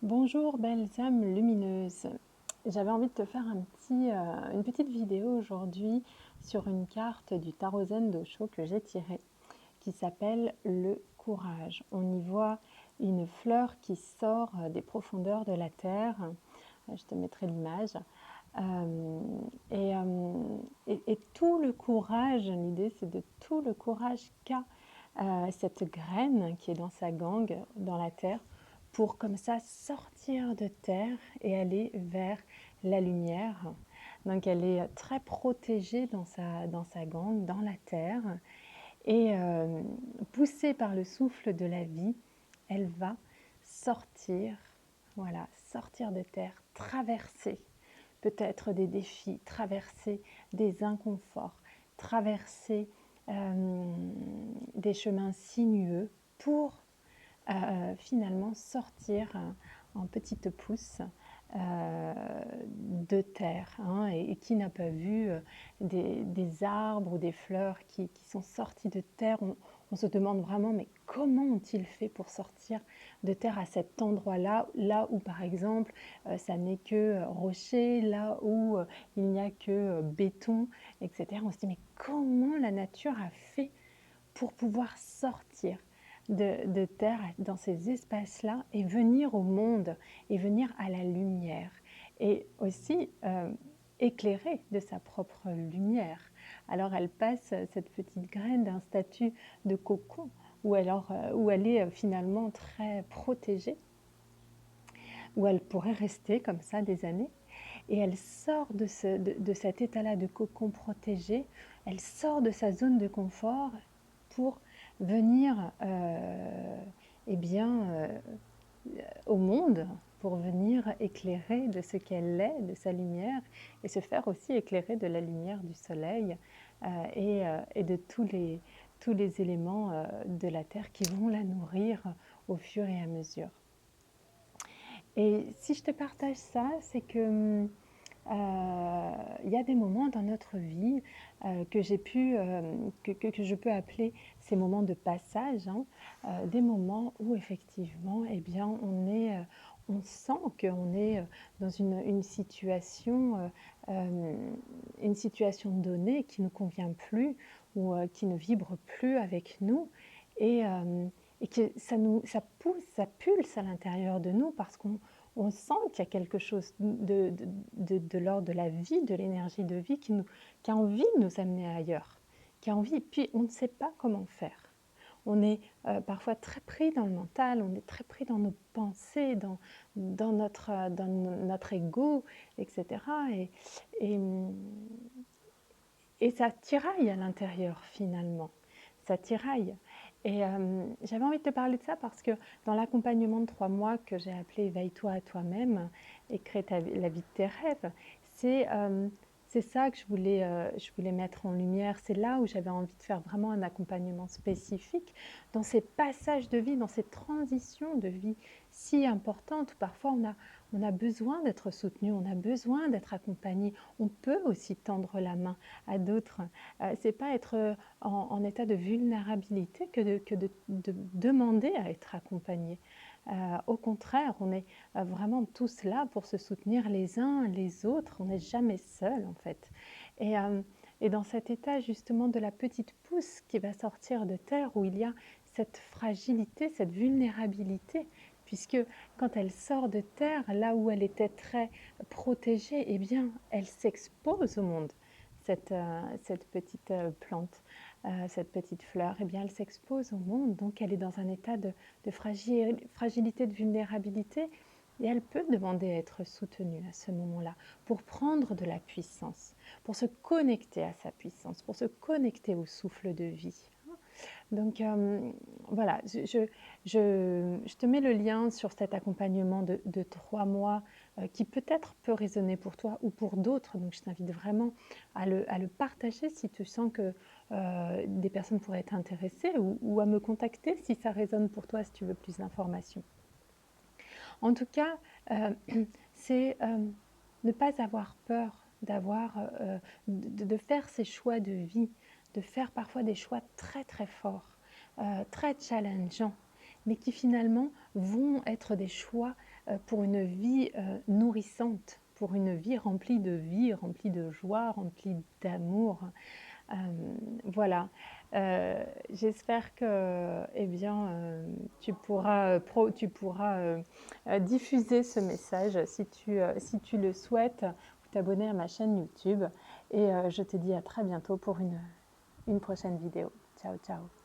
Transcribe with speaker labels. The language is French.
Speaker 1: Bonjour belles âmes lumineuses. J'avais envie de te faire une petite vidéo aujourd'hui sur une carte du Tarot Zen d'Osho que j'ai tirée, qui s'appelle le courage. On y voit une fleur qui sort des profondeurs de la terre. Je te mettrai l'image. Euh, et tout le courage, l'idée c'est de tout le courage qu'a cette graine qui est dans sa gangue, dans la terre, pour comme ça sortir de terre et aller vers la lumière. Donc elle est très protégée dans sa gangue, dans la terre, et poussée par le souffle de la vie, elle va sortir, voilà, sortir de terre, traverser peut-être des défis, traverser des inconforts, traverser des chemins sinueux pour finalement sortir en petites pousses de terre, hein, et qui n'a pas vu des arbres ou des fleurs qui sont sortis de terre. On se demande vraiment, mais comment ont-ils fait pour sortir de terre à cet endroit-là, là où par exemple ça n'est que rocher, là où il n'y a que béton, etc. On se dit, mais comment la nature a fait pour pouvoir sortir de terre dans ces espaces-là et venir au monde et venir à la lumière et aussi éclairer de sa propre lumière. Alors elle passe cette petite graine d'un statut de cocon où elle est finalement très protégée, où elle pourrait rester comme ça des années. Et elle sort de cet état-là de cocon protégé, elle sort de sa zone de confort pour venir eh bien, au monde, pour venir éclairer de ce qu'elle est, de sa lumière, et se faire aussi éclairer de la lumière du soleil et de tous les éléments de la terre qui vont la nourrir au fur et à mesure. Et si je te partage ça, c'est que il y a des moments dans notre vie que je peux appeler ces moments de passage, hein, des moments où effectivement, eh bien, on sent qu'on est dans une situation donnée qui ne convient plus ou qui ne vibre plus avec nous, et, et que ça pousse, ça pulse à l'intérieur de nous parce qu'on sent qu'il y a quelque chose de l'ordre de la vie, de l'énergie de vie qui a envie de nous amener ailleurs, qui a envie, puis on ne sait pas comment faire. On est parfois très pris dans le mental, on est très pris dans nos pensées, dans notre ego, etc. Et, et ça tiraille à l'intérieur finalement, ça tiraille. Et j'avais envie de te parler de ça parce que dans l'accompagnement de 3 mois que j'ai appelé Éveille-toi à toi-même et crée la vie de tes rêves, c'est ça que je voulais mettre en lumière. C'est là où j'avais envie de faire vraiment un accompagnement spécifique dans ces passages de vie, dans ces transitions de vie si importantes où parfois on a besoin d'être soutenu, on a besoin d'être accompagné. On peut aussi tendre la main à d'autres. C'est pas être en état de vulnérabilité que de demander à être accompagné. Au contraire, on est vraiment tous là pour se soutenir les uns les autres. On n'est jamais seul en fait. Et, euh, et dans cet état justement de la petite pousse qui va sortir de terre où il y a cette fragilité, cette vulnérabilité, puisque quand elle sort de terre, là où elle était très protégée, eh bien, elle s'expose au monde. Cette petite plante, cette petite fleur, eh bien, elle s'expose au monde, donc elle est dans un état de fragilité, de vulnérabilité, et elle peut demander à être soutenue à ce moment-là, pour prendre de la puissance, pour se connecter à sa puissance, pour se connecter au souffle de vie. Donc voilà, je te mets le lien sur cet accompagnement de 3 mois qui peut-être peut résonner pour toi ou pour d'autres. Donc je t'invite vraiment à le partager si tu sens que des personnes pourraient être intéressées ou à me contacter si ça résonne pour toi, si tu veux plus d'informations. En tout cas, euh, c'est ne pas avoir peur de faire ses choix de vie, de faire parfois des choix très très forts, très challengeants, mais qui finalement vont être des choix pour une vie nourrissante, pour une vie, remplie de joie, remplie d'amour. Voilà, j'espère que, eh bien, tu pourras, diffuser ce message si tu le souhaites, ou t'abonner à ma chaîne YouTube et je te dis à très bientôt pour une prochaine vidéo. Ciao, ciao.